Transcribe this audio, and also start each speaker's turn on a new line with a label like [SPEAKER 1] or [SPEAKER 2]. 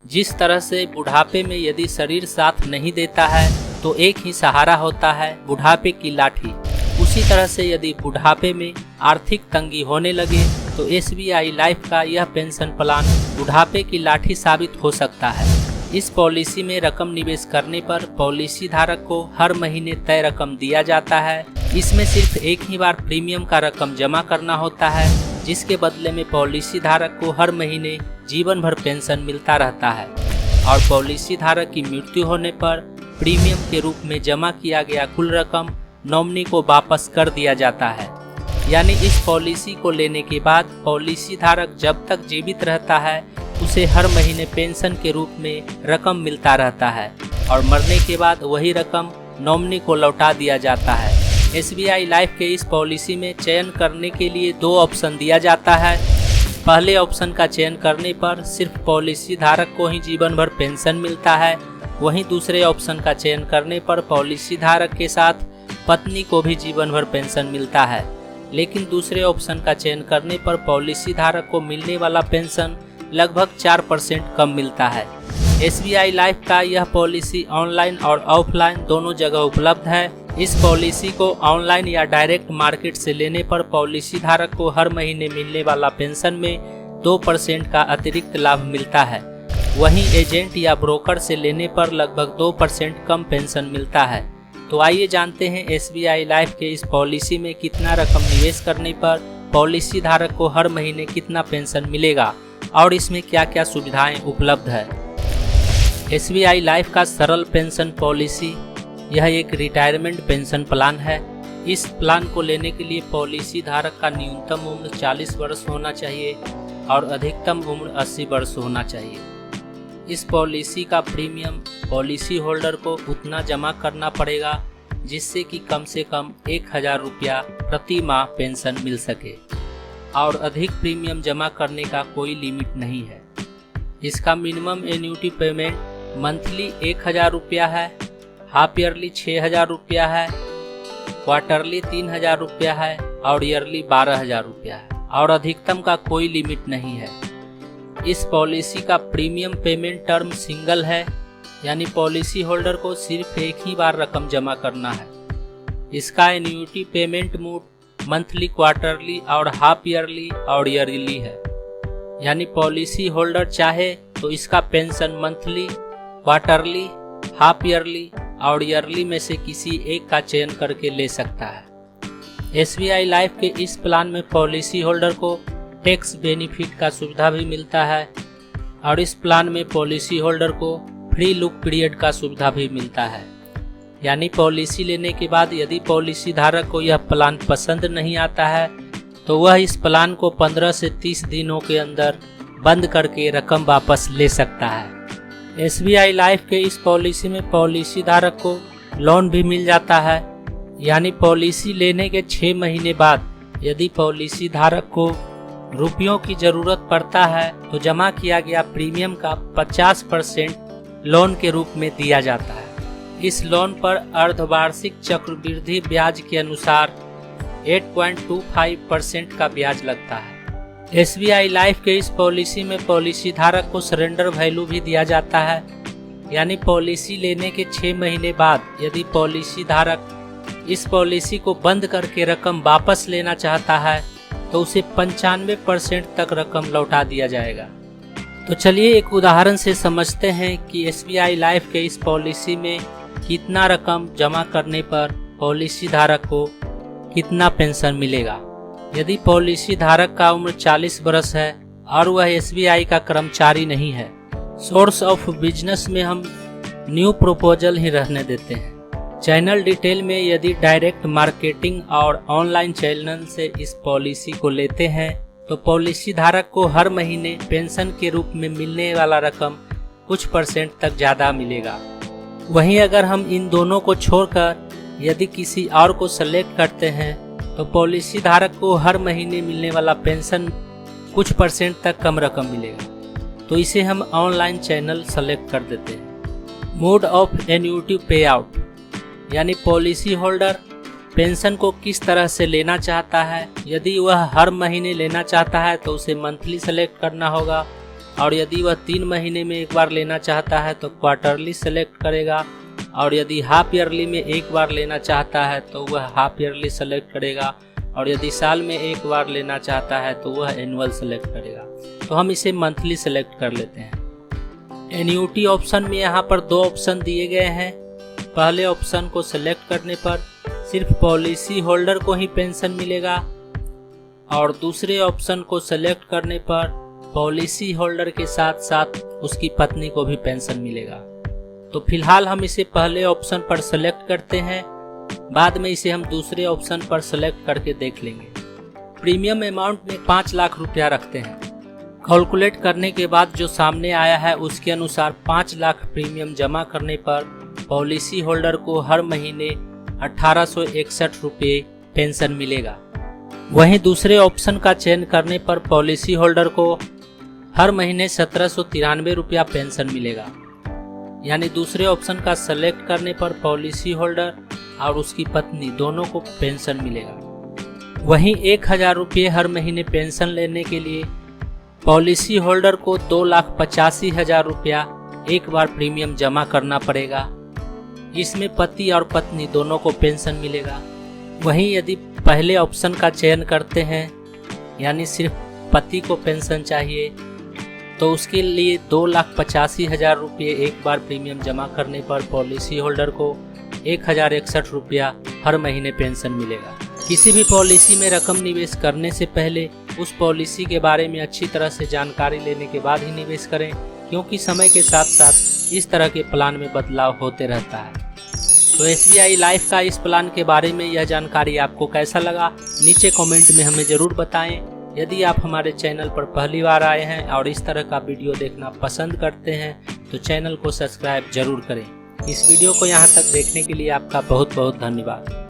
[SPEAKER 1] जिस तरह से बुढ़ापे में यदि शरीर साथ नहीं देता है तो एक ही सहारा होता है, बुढ़ापे की लाठी। उसी तरह से यदि बुढ़ापे में आर्थिक तंगी होने लगे तो SBI लाइफ का यह पेंशन प्लान बुढ़ापे की लाठी साबित हो सकता है। इस पॉलिसी में रकम निवेश करने पर पॉलिसी धारक को हर महीने तय रकम दिया जाता है। इसमें सिर्फ एक ही बार प्रीमियम का रकम जमा करना होता है, जिसके बदले में पॉलिसी धारक को हर महीने जीवन भर पेंशन मिलता रहता है और पॉलिसी धारक की मृत्यु होने पर प्रीमियम के रूप में जमा किया गया कुल रकम नॉमिनी को वापस कर दिया जाता है। यानी इस पॉलिसी को लेने के बाद पॉलिसी धारक जब तक जीवित रहता है उसे हर महीने पेंशन के रूप में रकम मिलता रहता है और मरने के बाद वही रकम नॉमिनी को लौटा दिया जाता है। SBI लाइफ के इस पॉलिसी में चयन करने के लिए 2 ऑप्शन दिया जाता है। पहले ऑप्शन का चयन करने पर सिर्फ पॉलिसी धारक को ही जीवन भर पेंशन मिलता है, वहीं दूसरे ऑप्शन का चयन करने पर पॉलिसी धारक के साथ पत्नी को भी जीवन भर पेंशन मिलता है। लेकिन दूसरे ऑप्शन का चयन करने पर पॉलिसी धारक को मिलने वाला पेंशन लगभग 4% कम मिलता है। SBI लाइफ का यह पॉलिसी ऑनलाइन और ऑफलाइन दोनों जगह उपलब्ध है। इस पॉलिसी को ऑनलाइन या डायरेक्ट मार्केट से लेने पर पॉलिसी धारक को हर महीने मिलने वाला पेंशन में 2% का अतिरिक्त लाभ मिलता है, वहीं एजेंट या ब्रोकर से लेने पर लगभग 2% कम पेंशन मिलता है। तो आइए जानते हैं SBI लाइफ के इस पॉलिसी में कितना रकम निवेश करने पर पॉलिसी धारक को हर महीने कितना पेंशन मिलेगा और इसमें क्या क्या सुविधाएं उपलब्ध है। SBI लाइफ का सरल पेंशन पॉलिसी यह एक रिटायरमेंट पेंशन प्लान है। इस प्लान को लेने के लिए पॉलिसी धारक का न्यूनतम उम्र 40 वर्ष होना चाहिए और अधिकतम उम्र 80 वर्ष होना चाहिए। इस पॉलिसी का प्रीमियम पॉलिसी होल्डर को उतना जमा करना पड़ेगा जिससे कि कम से कम 1000 रुपया प्रति माह पेंशन मिल सके और अधिक प्रीमियम जमा करने का कोई लिमिट नहीं है। इसका मिनिमम एन्युटी पेमेंट मंथली 1000 रुपया है, हाफ ईयरली 6000 रुपया है, क्वार्टरली 3000 रुपया है और ईयरली 12000 रुपया है और अधिकतम का कोई लिमिट नहीं है। इस पॉलिसी का प्रीमियम पेमेंट टर्म सिंगल है, यानी पॉलिसी होल्डर को सिर्फ एक ही बार रकम जमा करना है। इसका annuity payment mode monthly, quarterly और हाफ ईयरली और ईयरली है, यानी पॉलिसी होल्डर चाहे तो इसका pension monthly, quarterly, half yearly और ईयरली में से किसी एक का चयन करके ले सकता है। SBI लाइफ के इस प्लान में पॉलिसी होल्डर को टैक्स बेनिफिट का सुविधा भी मिलता है और इस प्लान में पॉलिसी होल्डर को फ्री लुक पीरियड का सुविधा भी मिलता है, यानी पॉलिसी लेने के बाद यदि पॉलिसी धारक को यह प्लान पसंद नहीं आता है तो वह इस प्लान को 15 से 30 दिनों के अंदर बंद करके रकम वापस ले सकता है। SBI लाइफ के इस पॉलिसी में पॉलिसी धारक को लोन भी मिल जाता है, यानी पॉलिसी लेने के 6 महीने बाद यदि पॉलिसी धारक को रुपयों की जरूरत पड़ता है तो जमा किया गया प्रीमियम का 50% लोन के रूप में दिया जाता है। इस लोन पर अर्धवार्षिक चक्रवृद्धि ब्याज के अनुसार 8.25% का ब्याज लगता है। SBI लाइफ के इस पॉलिसी में पॉलिसी धारक को सरेंडर वैल्यू भी दिया जाता है, यानी पॉलिसी लेने के 6 महीने बाद यदि पॉलिसी धारक इस पॉलिसी को बंद करके रकम वापस लेना चाहता है तो उसे 95% तक रकम लौटा दिया जाएगा। तो चलिए एक उदाहरण से समझते हैं कि SBI लाइफ के इस पॉलिसी में कितना रकम जमा करने पर पॉलिसी धारक को कितना पेंशन मिलेगा। यदि पॉलिसी धारक का उम्र 40 वर्ष है और वह SBI का कर्मचारी नहीं है, सोर्स ऑफ बिजनेस में हम न्यू प्रपोजल ही रहने देते हैं। चैनल डिटेल में यदि डायरेक्ट मार्केटिंग और ऑनलाइन चैनल से इस पॉलिसी को लेते हैं तो पॉलिसी धारक को हर महीने पेंशन के रूप में मिलने वाला रकम कुछ % तक ज़्यादा मिलेगा। वहीं अगर हम इन दोनों को छोड़कर यदि किसी और को सेलेक्ट करते हैं तो पॉलिसी धारक को हर महीने मिलने वाला पेंशन कुछ % तक कम रकम मिलेगा। तो इसे हम ऑनलाइन चैनल सेलेक्ट कर देते हैं। मोड ऑफ एन्युटी पे आउट, यानी पॉलिसी होल्डर पेंशन को किस तरह से लेना चाहता है। यदि वह हर महीने लेना चाहता है तो उसे मंथली सेलेक्ट करना होगा और यदि वह 3 महीने में एक बार लेना चाहता है तो क्वार्टरली सेलेक्ट करेगा, और यदि हाफ ईयरली में एक बार लेना चाहता है तो वह हाफ ईयरली सेलेक्ट करेगा, और यदि साल में एक बार लेना चाहता है तो वह एनुअल सेलेक्ट करेगा। तो हम इसे मंथली सेलेक्ट कर लेते हैं। एन्युटी ऑप्शन में यहाँ पर 2 ऑप्शन दिए गए हैं। पहले ऑप्शन को सेलेक्ट करने पर सिर्फ पॉलिसी होल्डर को ही पेंशन मिलेगा, और दूसरे ऑप्शन को सेलेक्ट करने पर पॉलिसी होल्डर के साथ साथ उसकी पत्नी को भी पेंशन मिलेगा। तो फिलहाल हम इसे पहले ऑप्शन पर सेलेक्ट करते हैं, बाद में इसे हम दूसरे ऑप्शन पर सेलेक्ट करके देख लेंगे। प्रीमियम अमाउंट में 5 लाख रुपया रखते हैं। कैलकुलेट करने के बाद जो सामने आया है उसके अनुसार 5 लाख प्रीमियम जमा करने पर पॉलिसी होल्डर को हर महीने 1861 रुपये पेंशन मिलेगा। वहीं दूसरे ऑप्शन का चयन करने पर पॉलिसी होल्डर को हर महीने 1793 रुपया पेंशन मिलेगा। यानी दूसरे ऑप्शन का सेलेक्ट करने पर पॉलिसी होल्डर और उसकी पत्नी दोनों को पेंशन मिलेगा। वहीं 1000 रुपये हर महीने पेंशन लेने के लिए पॉलिसी होल्डर को 2,85,000 रुपया एक बार प्रीमियम जमा करना पड़ेगा। इसमें पति और पत्नी दोनों को पेंशन मिलेगा। वहीं यदि पहले ऑप्शन का चयन करते हैं, यानी सिर्फ पति को पेंशन चाहिए, तो उसके लिए 2,85,000 रुपये एक बार प्रीमियम जमा करने पर पॉलिसी होल्डर को 1,061 रुपया हर महीने पेंशन मिलेगा। किसी भी पॉलिसी में रकम निवेश करने से पहले उस पॉलिसी के बारे में अच्छी तरह से जानकारी लेने के बाद ही निवेश करें, क्योंकि समय के साथ साथ इस तरह के प्लान में बदलाव होते रहता है। तो SBI लाइफ का इस प्लान के बारे में यह जानकारी आपको कैसा लगा, नीचे कमेंट में हमें ज़रूर बताएं। यदि आप हमारे चैनल पर पहली बार आए हैं और इस तरह का वीडियो देखना पसंद करते हैं तो चैनल को सब्सक्राइब जरूर करें। इस वीडियो को यहाँ तक देखने के लिए आपका बहुत बहुत धन्यवाद।